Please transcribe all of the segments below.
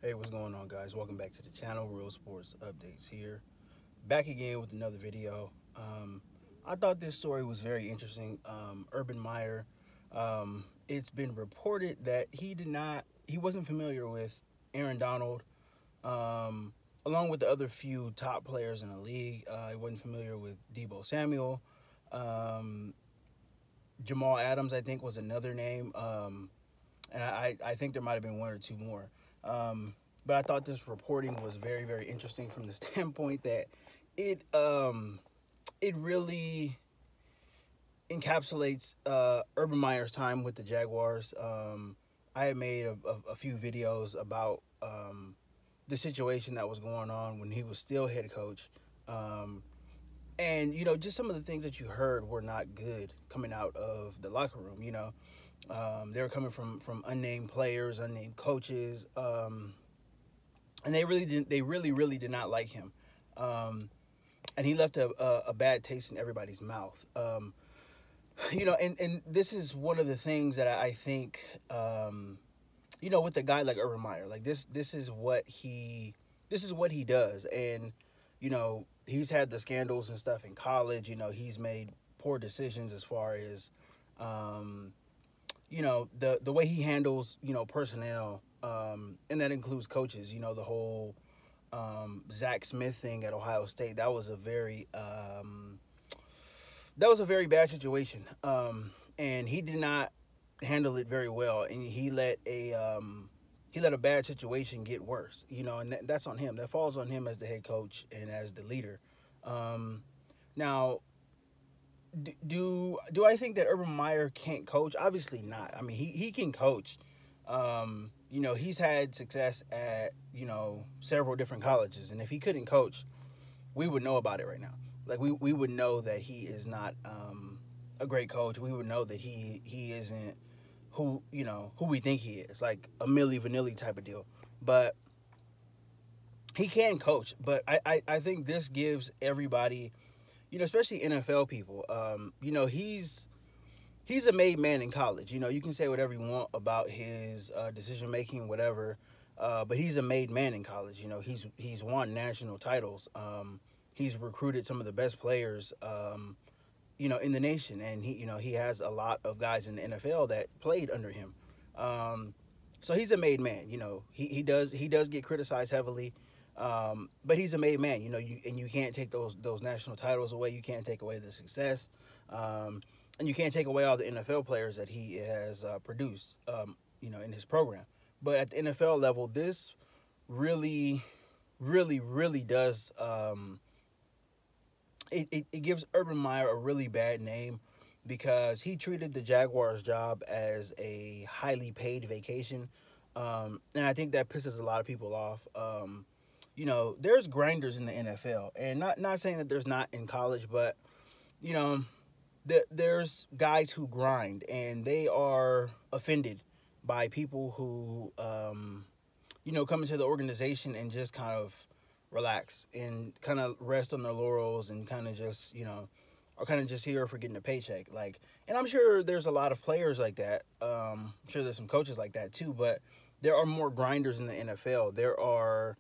Hey, what's going on, guys? Welcome back to the channel. Real Sports Updates here. Back again with another video. I thought this story was very interesting. Urban Meyer. It's been reported that he wasn't familiar with Aaron Donald, along with the other few top players in the league. He wasn't familiar with Deebo Samuel. Jamal Adams, I think, was another name. And I think there might have been one or two more. But I thought this reporting was very, very interesting from the standpoint that it really encapsulates Urban Meyer's time with the Jaguars. I had made a few videos about the situation that was going on when he was still head coach. And, just some of the things that you heard were not good coming out of the locker room, They were coming from unnamed players, unnamed coaches, and they really did not like him, and he left a bad taste in everybody's mouth. And this is one of the things that I think, with a guy like Urban Meyer, like this is what he does, and he's had the scandals and stuff in college. He's made poor decisions as far as the way he handles, personnel, and that includes coaches. The whole Zach Smith thing at Ohio State, that was a very bad situation, and he did not handle it very well, and he let a bad situation get worse, and that's on him. That falls on him as the head coach and as the leader. Now, do I think that Urban Meyer can't coach? Obviously not. I mean, he can coach. He's had success at, several different colleges. And if he couldn't coach, we would know about it right now. Like, we would know that he is not a great coach. We would know that he isn't who we think he is, like a Milli Vanilli type of deal. But he can coach. But I think this gives everybody, especially NFL people, he's a made man in college. You can say whatever you want about his decision making, whatever, but he's a made man in college. He's won national titles. He's recruited some of the best players, in the nation, and he has a lot of guys in the NFL that played under him. So he's a made man. He does get criticized heavily. But he's a made man, and you can't take those national titles away. You can't take away the success, and you can't take away all the NFL players that he has produced, in his program. But at the NFL level, this really does. It gives Urban Meyer a really bad name because he treated the Jaguars job as a highly paid vacation, and I think that pisses a lot of people off. There's grinders in the NFL, and not saying that there's not in college, but, there's guys who grind, and they are offended by people who, come into the organization and just kind of relax and kind of rest on their laurels and kind of just, are kind of just here for getting a paycheck. Like, and I'm sure there's a lot of players like that. I'm sure there's some coaches like that too, but there are more grinders in the NFL. There are...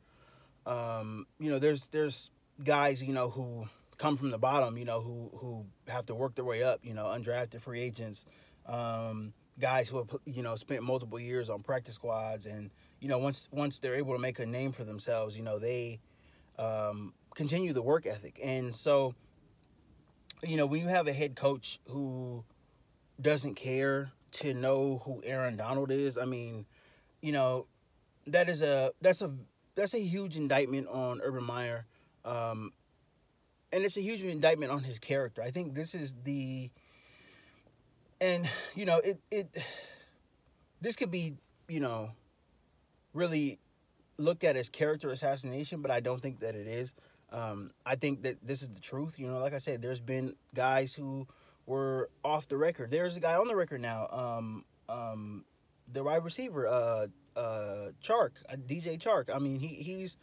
there's guys, who come from the bottom, who have to work their way up, undrafted free agents, guys who have, spent multiple years on practice squads. And, once they're able to make a name for themselves, they continue the work ethic. And so, when you have a head coach who doesn't care to know who Aaron Donald is, I mean, that's a huge indictment on Urban Meyer, and it's a huge indictment on his character. I think this is this could be, really looked at as character assassination, but I don't think that it is. I think that this is the truth. Like I said, there's been guys who were off the record. There's a guy on the record now, the wide receiver, Chark, DJ Chark. I mean, he's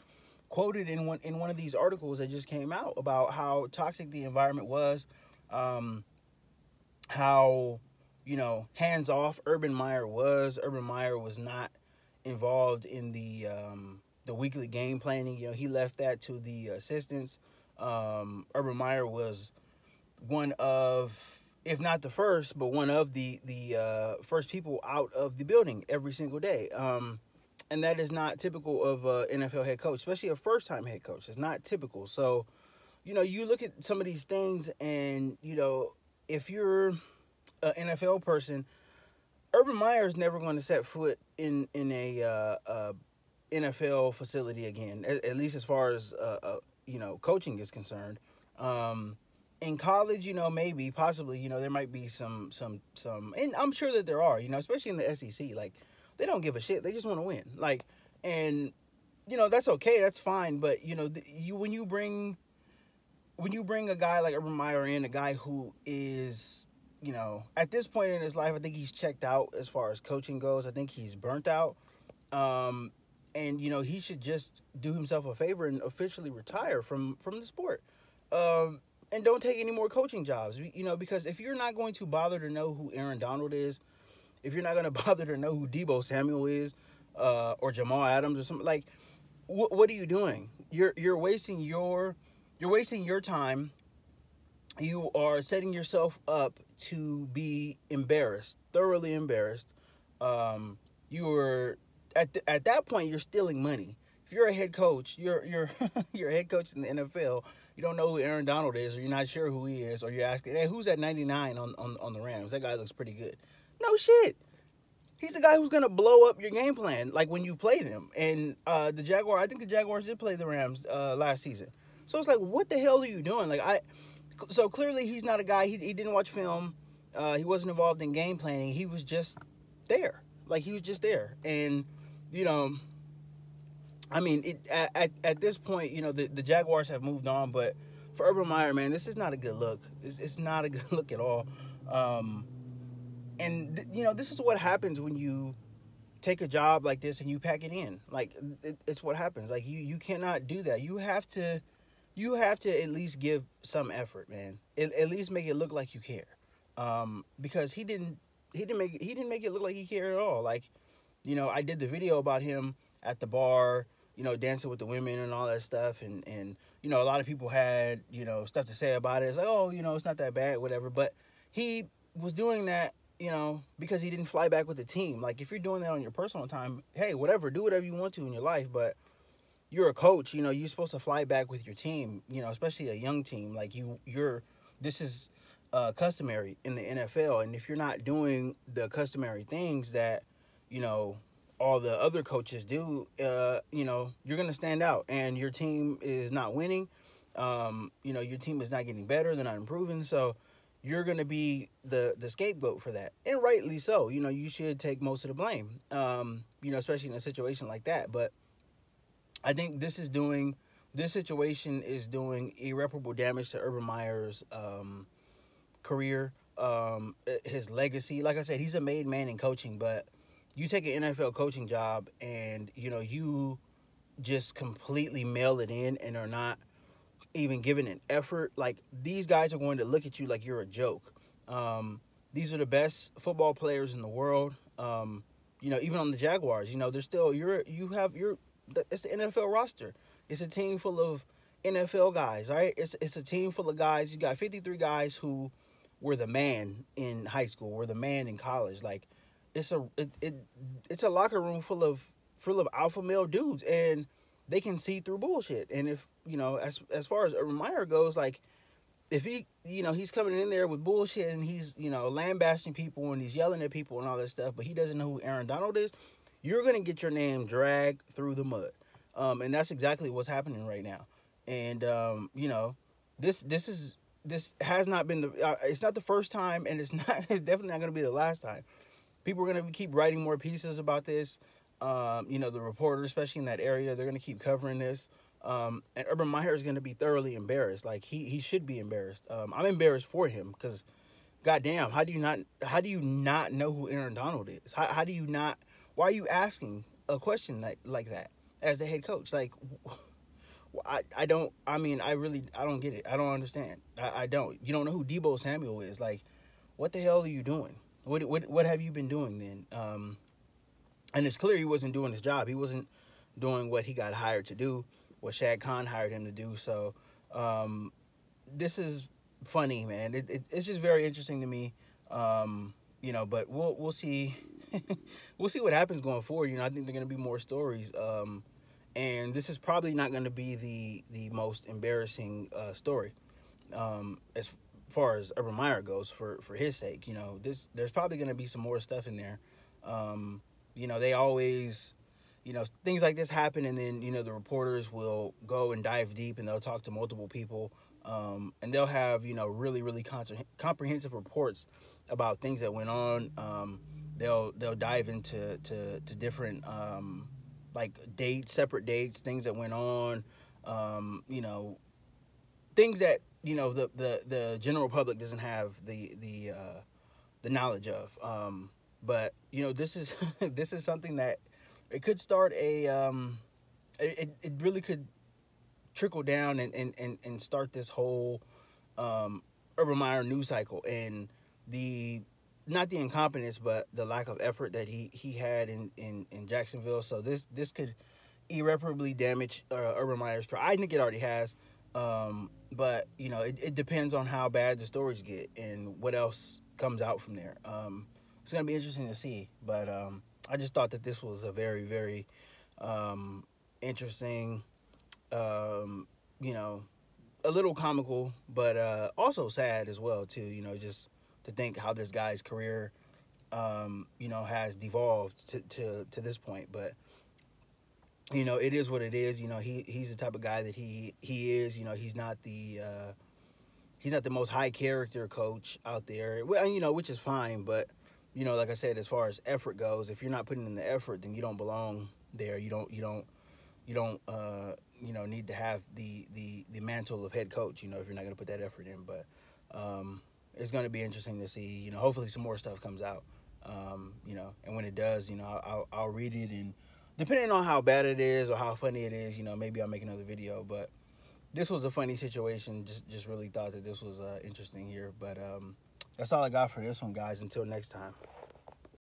quoted in one of these articles that just came out about how toxic the environment was, how hands off Urban Meyer was. Urban Meyer was not involved in the weekly game planning. You know, he left that to the assistants. Urban Meyer was one of, if not the first, but one of the first people out of the building every single day. And that is not typical of an NFL head coach, especially a first-time head coach. It's not typical. So, you know, you look at some of these things, and you know, if you're an NFL person, Urban Meyer is never going to set foot in a NFL facility again, at least as far as you know, coaching is concerned. In college, you know, maybe, possibly, you know, there might be some, and I'm sure that there are, you know, especially in the SEC. Like, they don't give a shit. They just want to win. Like, and you know, that's okay, that's fine. But you know, when you bring a guy like Urban Meyer in, a guy who is, you know, at this point in his life, I think he's checked out as far as coaching goes. I think he's burnt out. And you know, he should just do himself a favor and officially retire from the sport. And don't take any more coaching jobs, you know, because if you're not going to bother to know who Aaron Donald is, if you're not going to bother to know who Deebo Samuel is, or Jamal Adams or something, like, what are you doing? You're wasting your time. You are setting yourself up to be embarrassed, thoroughly embarrassed. You are at that point, you're stealing money. If you're a head coach, you're you're a head coach in the NFL. You don't know who Aaron Donald is, or you're not sure who he is, or you're asking, hey, who's that 99 on the Rams? That guy looks pretty good. No shit. He's the guy who's going to blow up your game plan, like when you play them. And I think the Jaguars did play the Rams last season. So it's like, what the hell are you doing? So clearly he's not a guy, he didn't watch film. He wasn't involved in game planning. He was just there. Like, he was just there. And, you know, I mean, at this point, you know, the Jaguars have moved on, but for Urban Meyer, man, this is not a good look. It's not a good look at all. You know, this is what happens when you take a job like this and you pack it in. Like, it's what happens. Like, you cannot do that. You have to at least give some effort, man. At least make it look like you care. Because he didn't make it look like he cared at all. Like, you know, I did the video about him at the bar, you know, dancing with the women and all that stuff. And you know, a lot of people had, you know, stuff to say about it. It's like, oh, you know, it's not that bad, whatever. But he was doing that, you know, because he didn't fly back with the team. Like, if you're doing that on your personal time, hey, whatever, do whatever you want to in your life. But you're a coach, you know, you're supposed to fly back with your team, you know, especially a young team. Like, this is customary in the NFL. And if you're not doing the customary things that, you know, all the other coaches do, you know, you're going to stand out, and your team is not winning. You know, your team is not getting better. They're not improving. So you're going to be the scapegoat for that. And rightly so. You know, you should take most of the blame, you know, especially in a situation like that. But I think this situation is doing irreparable damage to Urban Meyer's career, his legacy. Like I said, he's a made man in coaching, but you take an NFL coaching job and, you know, you just completely mail it in and are not even giving an effort. Like, these guys are going to look at you like you're a joke. These are the best football players in the world. You know, even on the Jaguars, you know, they're still, it's the NFL roster. It's a team full of NFL guys, right? It's a team full of guys. You got 53 guys who were the man in high school, were the man in college. Like, it's a locker room full of alpha male dudes, and they can see through bullshit. And if, you know, as far as Urban Meyer goes, like, if he, you know, he's coming in there with bullshit and he's, you know, lambasting people and he's yelling at people and all that stuff, but he doesn't know who Aaron Donald is, you're going to get your name dragged through the mud. And that's exactly what's happening right now. And, you know, this has not been it's not the first time, and it's definitely not going to be the last time. People are going to keep writing more pieces about this. You know, the reporters, especially in that area, they're going to keep covering this. And Urban Meyer is going to be thoroughly embarrassed. Like, he should be embarrassed. I'm embarrassed for him because, goddamn, how do you not know who Aaron Donald is? How do you not? Why are you asking a question like that as the head coach? Like, I don't get it. I don't understand. I don't. You don't know who Deebo Samuel is. Like, what the hell are you doing? What have you been doing then? And it's clear he wasn't doing his job. He wasn't doing what he got hired to do, what Shad Khan hired him to do. So this is funny, man. It's just very interesting to me. But we'll see. We'll see what happens going forward. I think there are going to be more stories. And this is probably not going to be the most embarrassing story as far as Urban Meyer goes for his sake. There's probably going to be some more stuff in there. They always, things like this happen, and then the reporters will go and dive deep, and they'll talk to multiple people, and they'll have really really comprehensive reports about things that went on. They'll dive into different like separate dates, things that went on, things that the general public doesn't have the knowledge of. But this is this is something that it could start it really could trickle down and start this whole Urban Meyer news cycle, and not the incompetence, but the lack of effort that he had in Jacksonville. So this could irreparably damage Urban Meyer's career. I think it already has, but it depends on how bad the stories get and what else comes out from there. It's gonna be interesting to see, but I just thought that this was a very very interesting, a little comical, but also sad as well too. Just to think how this guy's career, has devolved to this point. But it is what it is. He's the type of guy that he is. He's not the most high character coach out there. Well, which is fine. But like I said, as far as effort goes, if you're not putting in the effort, then you don't belong there. You don't need to have the mantle of head coach. If you're not going to put that effort in. But it's going to be interesting to see. Hopefully some more stuff comes out. And when it does, I'll read it, and depending on how bad it is or how funny it is, maybe I'll make another video. But this was a funny situation. Just really thought that this was interesting here. But that's all I got for this one, guys. Until next time.